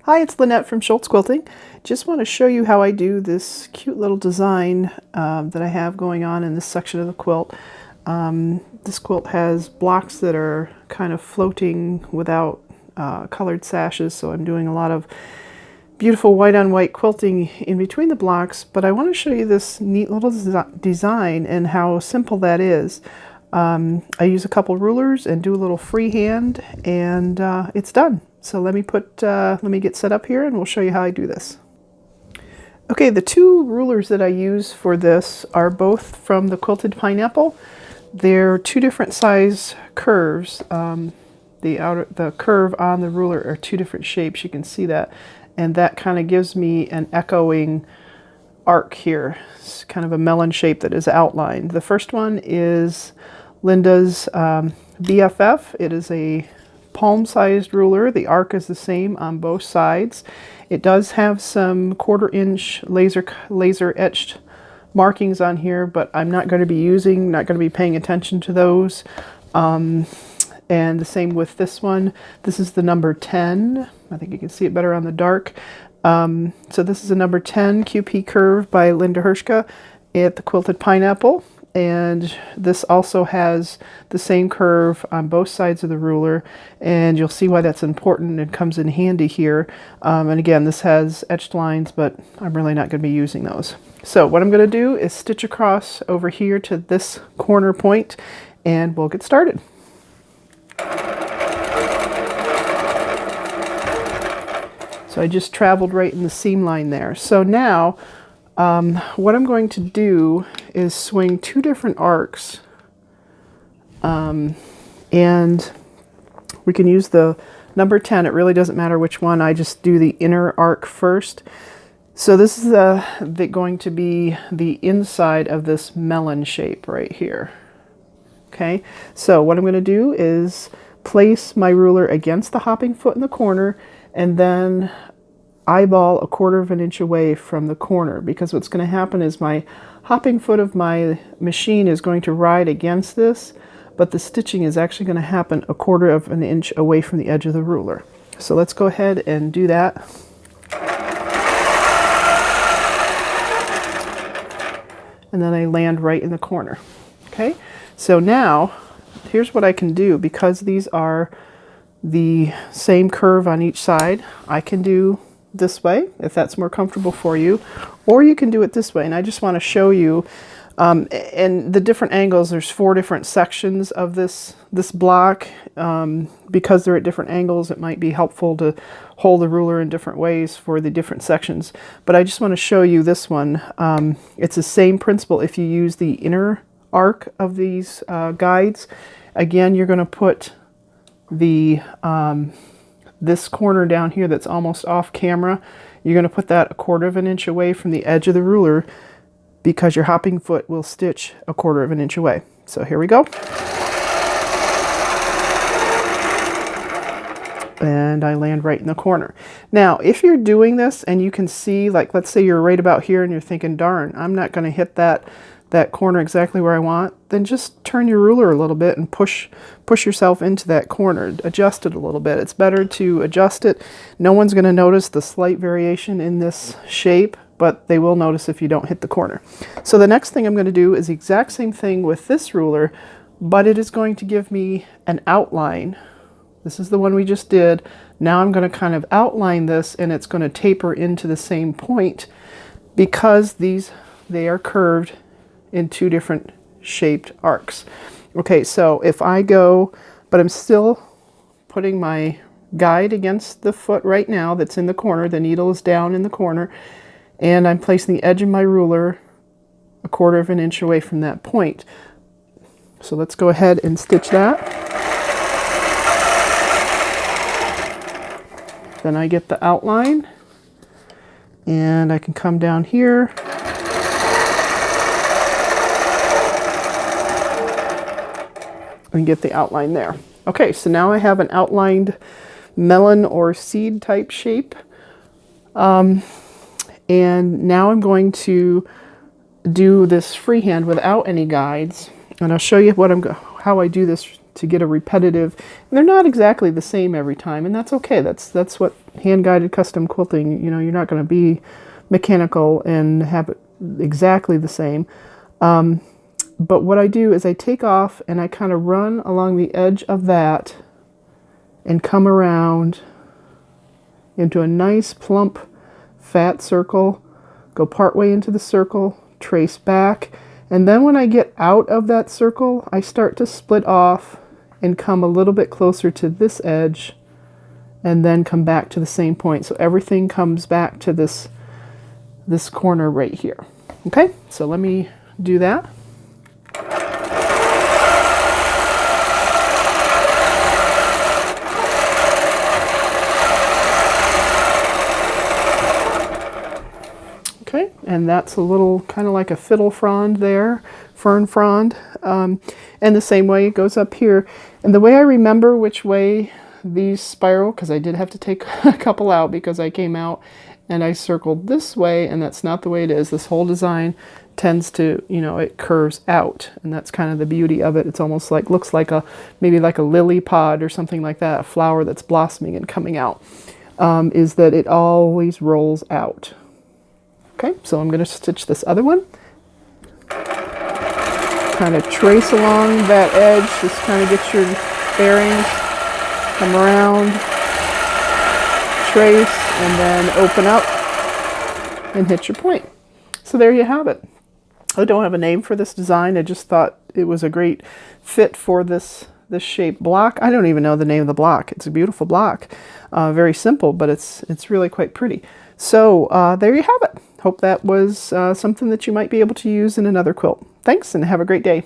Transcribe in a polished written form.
Hi, it's Lynette from Schultz Quilting. Just want to show you how I do this cute little design that I have going on in this section of the quilt. This quilt has blocks that are kind of floating without colored sashes, so I'm doing a lot of beautiful white on white quilting in between the blocks, but I want to show you this neat little design and how simple that is. I use a couple rulers and do a little freehand, and it's done. So let me get set up here and we'll show you how I do this. Okay, the two rulers that I use for this are both from the Quilted Pineapple. They're two different size curves. The curve on the ruler are two different shapes, you can see that. And that kind of gives me an echoing arc here. It's kind of a melon shape that is outlined. The first one is Linda's BFF. It is a palm-sized ruler. The arc is the same on both sides. It does have some 1/4 inch laser etched markings on here, but I'm not going to be paying attention to those. And the same with this one. This is the number 10. I think you can see it better on the dark. So this is a number 10 QP curve by Linda Hershka at the Quilted Pineapple. And this also has the same curve on both sides of the ruler, and you'll see why that's important. It comes in handy here. And again, this has etched lines, but I'm really not going to be using those. So what I'm going to do is stitch across over here to this corner point, and we'll get started. So I just traveled right in the seam line there. So now what I'm going to do is swing two different arcs, and we can use the number 10. It really doesn't matter which one. I just do the inner arc first. So this is going to be the inside of this melon shape right here. Okay, so what I'm going to do is place my ruler against the hopping foot in the corner and then eyeball 1/4 inch away from the corner, because what's going to happen is my hopping foot of my machine is going to ride against this, but the stitching is actually going to happen 1/4 inch away from the edge of the ruler. So let's go ahead and do that. And then I land right in the corner. Okay, so now here's what I can do. Because these are the same curve on each side, I can do this way if that's more comfortable for you, or you can do it this way. And I just want to show you and the different angles. There's 4 different sections of this block. Because they're at different angles, it might be helpful to hold the ruler in different ways for the different sections, but I just want to show you this one. It's the same principle if you use the inner arc of these guides. Again, you're going to put the this corner down here that's almost off camera, you're going to put that 1/4 inch away from the edge of the ruler, because your hopping foot will stitch 1/4 inch away. So here we go. And I land right in the corner. Now, if you're doing this and you can see, like, let's say you're right about here and you're thinking, darn, I'm not going to hit that corner exactly where I want, then just turn your ruler a little bit and push yourself into that corner. Adjust it a little bit. It's better to adjust it. No one's going to notice the slight variation in this shape, but they will notice if you don't hit the corner. So the next thing I'm going to do is the exact same thing with this ruler, but it is going to give me an outline. This is the one we just did. Now I'm going to kind of outline this, and it's going to taper into the same point, because they are curved in 2 different shaped arcs. Okay, so if I go, but I'm still putting my guide against the foot right now that's in the corner. The needle is down in the corner, and I'm placing the edge of my ruler 1/4 inch away from that point. So let's go ahead and stitch that. Then I get the outline, and I can come down here and get the outline there. Okay, so now I have an outlined melon or seed type shape. And now I'm going to do this freehand without any guides, and I'll show you how I do this to get a repetitive, and they're not exactly the same every time, and that's okay. That's what hand-guided custom quilting, you know, you're not going to be mechanical and have it exactly the same. But what I do is I take off and I kind of run along the edge of that and come around into a nice plump fat circle, go partway into the circle, trace back, and then when I get out of that circle, I start to split off and come a little bit closer to this edge and then come back to the same point. So everything comes back to this corner right here. Okay, so let me do that. Okay, and that's a little kind of like a fiddle frond there, fern frond. And the same way it goes up here. And the way I remember which way these spiral, because I did have to take a couple out because I came out and I circled this way, and that's not the way it is. This whole design tends to, you know, it curves out, and that's kind of the beauty of it. It's almost like, looks like a, maybe like a lily pod or something like that, a flower that's blossoming and coming out, is that it always rolls out. Okay, so I'm going to stitch this other one. Kind of trace along that edge, just kind of get your bearings, come around, trace, and then open up and hit your point. So there you have it. I don't have a name for this design. I just thought it was a great fit for this shape block. I don't even know the name of the block. It's a beautiful block. Very simple, but it's really quite pretty. So there you have it. Hope that was something that you might be able to use in another quilt. Thanks, and have a great day.